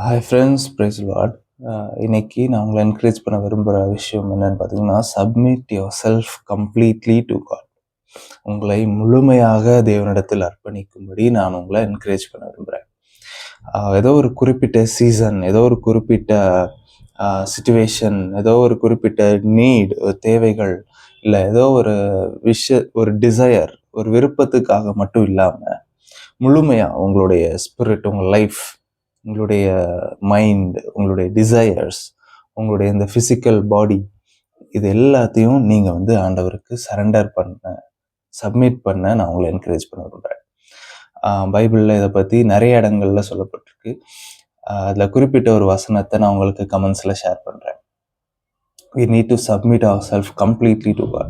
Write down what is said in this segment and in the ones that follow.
Hi friends, price Lord. இன்னைக்கு நான் உங்களை என்கரேஜ் பண்ண விரும்புகிற விஷயம் என்னன்னு பார்த்தீங்கன்னா, submit yourself completely to God. உங்களை முழுமையாக தேவனிடத்தில் அர்ப்பணிக்கும்படி நான் உங்களை என்கரேஜ் பண்ண விரும்புகிறேன். ஏதோ ஒரு குறிப்பிட்ட சீசன், ஏதோ ஒரு குறிப்பிட்ட சிச்சுவேஷன், ஏதோ ஒரு குறிப்பிட்ட நீட், தேவைகள், இல்லை ஏதோ ஒரு டிசையர், ஒரு விருப்பத்துக்காக மட்டும் இல்லாமல் முழுமையாக உங்களுடைய ஸ்பிரிட், உங்கள் லைஃப், உங்களுடைய மைண்ட், உங்களுடைய டிசையர்ஸ், உங்களுடைய இந்த ஃபிசிக்கல் பாடி, இது எல்லாத்தையும் நீங்கள் ஆண்டவருக்கு சரண்டர் பண்ண, சப்மிட் பண்ண நான் உங்களை என்கரேஜ் பண்ண விரும்புகிறேன். பைபிளில் இதை பற்றி நிறைய இடங்கள்ல சொல்லப்பட்டிருக்கு. அதில் குறிப்பிட்ட ஒரு வசனத்தை நான் உங்களுக்கு கமெண்ட்ஸில் ஷேர் பண்ணுறேன். we need to submit ourselves completely to God.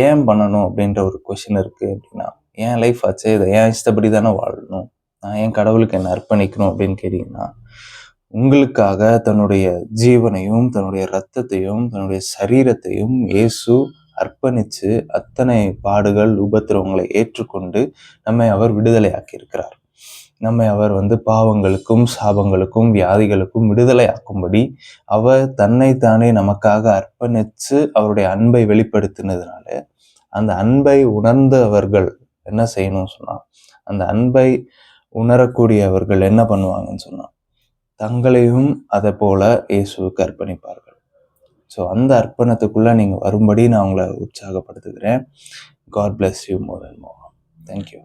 ஏன் பண்ணணும் அப்படின்ற ஒரு கொஷின் இருக்குது. அப்படின்னா, என் லைஃப் ஆச்சு, இதை ஏன் இஷ்டப்படி தானே வாழணும், நான் என் கடவுளுக்கு என்ன அர்ப்பணிக்கணும் அப்படின்னு கேட்டிங்கன்னா, உங்களுக்காக தன்னுடைய ஜீவனையும் தன்னுடைய இரத்தத்தையும் தன்னுடைய சரீரத்தையும் இயேசு அர்ப்பணித்து அத்தனை பாடுகள் உபத்திரவங்களை ஏற்றுக்கொண்டு நம்மை அவர் விடுதலை ஆக்கியிருக்கிறார். நம்மை அவர் பாவங்களுக்கும் சாபங்களுக்கும் வியாதிகளுக்கும் விடுதலை ஆக்கும்படி அவர் தன்னைத்தானே நமக்காக அர்ப்பணித்து அவருடைய அன்பை வெளிப்படுத்தினதுனால, அந்த அன்பை உணர்ந்தவர்கள் என்ன செய்யணும்னு சொன்னால், அந்த அன்பை உணரக்கூடியவர்கள் என்ன பண்ணுவாங்கன்னு சொன்னால், தங்களையும் அதை போல இயேசுவுக்கு அர்ப்பணிப்பார்கள். ஸோ அந்த அர்ப்பணத்துக்குள்ளே நீங்கள் வரும்படி நான் உங்களை உற்சாகப்படுத்துகிறேன். God bless you more and more. Thank you.